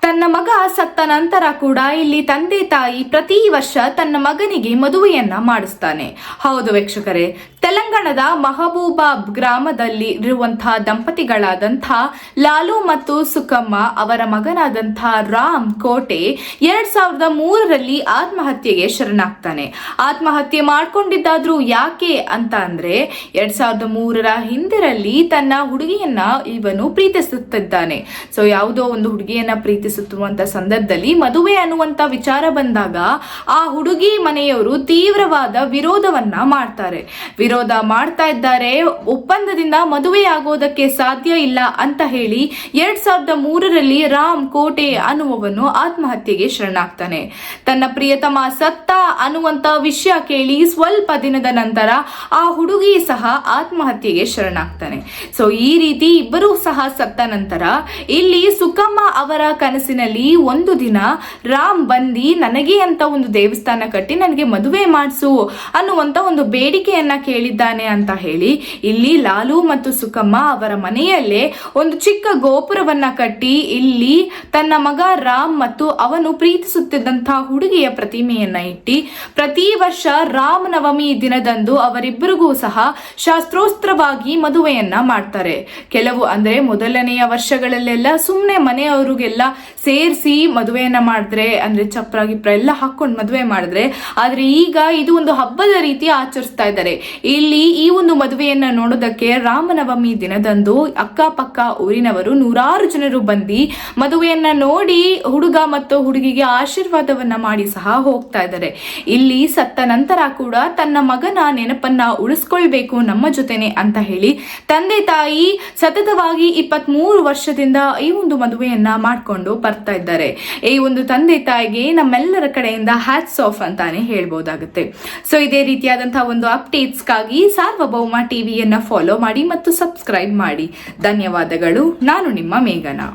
ತನ್ನ ಮಗ ಸತ್ತ ನಂತರ ಕೂಡ ಇಲ್ಲಿ ತಂದೆ ತಾಯಿ ಪ್ರತಿ ವರ್ಷ ತನ್ನ ಮಗನಿಗೆ ಮದುವೆಯನ್ನ ಮಾಡಿಸ್ತಾನೆ. ಹೌದು ವೀಕ್ಷಕರೇ, ತೆಲಂಗಾಣದ ಮಹಬೂಬಾಬ್ ಗ್ರಾಮದಲ್ಲಿ ಇರುವಂತಹ ದಂಪತಿಗಳಾದಂತಹ ಲಾಲು ಮತ್ತು ಸುಕಮ್ಮ ಅವರ ಮಗನಾದಂತಹ ರಾಮ್ ಕೋಟೆ 2003ರಲ್ಲಿ ಆತ್ಮಹತ್ಯೆಗೆ ಶರಣಾಗ್ತಾನೆ. ಆತ್ಮಹತ್ಯೆ ಮಾಡ್ಕೊಂಡಿದ್ದಾದ್ರೂ ಯಾಕೆ ಅಂತ ಅಂದ್ರೆ 2003ರ ಹಿಂದಿರಲ್ಲಿ ತನ್ನ ಹುಡುಗಿಯನ್ನ ಇವನು ಪ್ರೀತಿಸುತ್ತಿದ್ದಾನೆ. ಸೊ ಯಾವುದೋ ಒಂದು ಹುಡುಗಿಯನ್ನ ಪ್ರೀತಿಸುತ್ತಿರುವಂತ ಸಂದರ್ಭದಲ್ಲಿ ಮದುವೆ ಅನ್ನುವಂತ ವಿಚಾರ ಬಂದಾಗ ಆ ಹುಡುಗಿ ಮನೆಯವರು ತೀವ್ರವಾದ ವಿರೋಧವನ್ನ ಮಾಡ್ತಾರೆ. ವಿರೋಧ ಮಾಡ್ತಾ ಇದ್ದಾರೆ. ಒಪ್ಪಂದದಿಂದ ಮದುವೆ ಆಗೋದಕ್ಕೆ ಸಾಧ್ಯ ಇಲ್ಲ ಅಂತ ಹೇಳಿ 2003ರಲ್ಲಿ ರಾಮ್ ಕೋಟೆ ಅನ್ನುವವನು ಆತ್ಮಹತ್ಯೆಗೆ ಶರಣಾಗ್ತಾನೆ. ತನ್ನ ಪ್ರಿಯತಮ ಸತ್ತ ಅನ್ನುವಂತ ವಿಷಯ ಕೇಳಿ ಸ್ವಲ್ಪ ದಿನದ ನಂತರ ಆ ಹುಡುಗಿ ಸಹ ಆತ್ಮಹತ್ಯೆಗೆ ಶರಣಾಗ್ತಾನೆ. ಸೊ ಈ ರೀತಿ ಇಬ್ಬರೂ ಸಹ ಸತ್ತ ನಂತರ ಇಲ್ಲಿ ಸುಕಮ್ಮ ಅವರ ಕನಸಿನಲ್ಲಿ ಒಂದು ದಿನ ರಾಮ್ ಬಂದಿ ನನಗೆ ಅಂತ ಒಂದು ದೇವಸ್ಥಾನ ಕಟ್ಟಿ ನನಗೆ ಮದುವೆ ಮಾಡಿಸು ಅನ್ನುವಂತ ಒಂದು ಬೇಡಿಕೆಯನ್ನ ಕೇಳಿದ್ದಾನೆ ಅಂತ ಹೇಳಿ ಇಲ್ಲಿ ಲಾಲು ಮತ್ತು ಸುಕಮ್ಮ ಅವರ ಮನೆಯಲ್ಲೇ ಒಂದು ಚಿಕ್ಕ ಗೋಪುರವನ್ನ ಕಟ್ಟಿ ಇಲ್ಲಿ ತನ್ನ ಮಗ ರಾಮ್ ಮತ್ತು ಅವನು ಪ್ರೀತಿಸುತ್ತಿದ್ದಂತಹ ಹುಡುಗಿಯ ಪ್ರತಿಮೆಯನ್ನ ಇಟ್ಟಿ ಪ್ರತಿ ವರ್ಷ ರಾಮನವಮಿ ದಿನದಂದು ಅವರಿಬ್ಬರಿಗೂ ಸಹ ಶಾಸ್ತ್ರೋತ್ರವಾಗಿ ಮದುವೆಯನ್ನ ಮಾಡ್ತಾರೆ. ಕೆಲವು ಅಂದ್ರೆ ಮೊದಲನೆಯ ವರ್ಷಗಳಲ್ಲೆಲ್ಲ ಸುಮ್ಮನೆ ಮನೆಯವರಿಗೆಲ್ಲ ಸೇರಿಸಿ ಮದುವೆಯನ್ನ ಮಾಡಿದ್ರೆ ಅಂದ್ರೆ ಚಪ್ರ ಗಿಪ್ರ ಎಲ್ಲ ಹಾಕೊಂಡು ಮದುವೆ ಮಾಡಿದ್ರೆ, ಆದ್ರೆ ಈಗ ಇದು ಒಂದು ಹಬ್ಬದ ರೀತಿ ಆಚರಿಸ್ತಾ ಇದ್ದಾರೆ. ಇಲ್ಲಿ ಈ ಒಂದು ಮದುವೆಯನ್ನ ನೋಡೋದಕ್ಕೆ ರಾಮನವಮಿ ದಿನದಂದು ಅಕ್ಕಪಕ್ಕ ಊರಿನವರು ನೂರಾರು ಜನರು ಬಂದು ಮದುವೆಯನ್ನ ನೋಡಿ ಹುಡುಗ ಮತ್ತು ಹುಡುಗಿಗೆ ಆಶೀರ್ವಾದವನ್ನ ಮಾಡಿ ಸಹ ಹೋಗ್ತಾ ಇದ್ದಾರೆ. ಇಲ್ಲಿ ಸತ್ತ ನಂತರ ಕೂಡ ತನ್ನ ಮಗನ ನೆನಪನ್ನ ಉಳಿಸ್ಕೊಳ್ಬೇಕು ನಮ್ಮ ಜೊತೆನೆ ಅಂತ ಹೇಳಿ ತಂದೆ ತಾಯಿ ಸತತವಾಗಿ 23 ವರ್ಷದಿಂದ ಈ ಒಂದು ಮದುವೆಯನ್ನ ಮಾಡ್ಕೊಂಡು ಬರ್ತಾ ಇದ್ದಾರೆ. ಈ ಒಂದು ತಂದೆ ತಾಯಿಗೆ ನಮ್ಮೆಲ್ಲರ ಕಡೆಯಿಂದ ಹ್ಯಾಟ್ಸ್ ಆಫ್ ಅಂತಾನೆ ಹೇಳ್ಬೋದಾಗುತ್ತೆ. ಸೊ ಇದೇ ರೀತಿಯಾದಂತಹ ಒಂದು ಅಪ್ಡೇಟ್ಸ್ಗಾಗಿ ಸಾರ್ವಭೌಮ ಟಿವಿಯನ್ನ ಫಾಲೋ ಮಾಡಿ ಮತ್ತು ಸಬ್ಸ್ಕ್ರೈಬ್ ಮಾಡಿ. ಧನ್ಯವಾದಗಳು. ನಾನು ನಿಮ್ಮ ಮೇಘನಾ.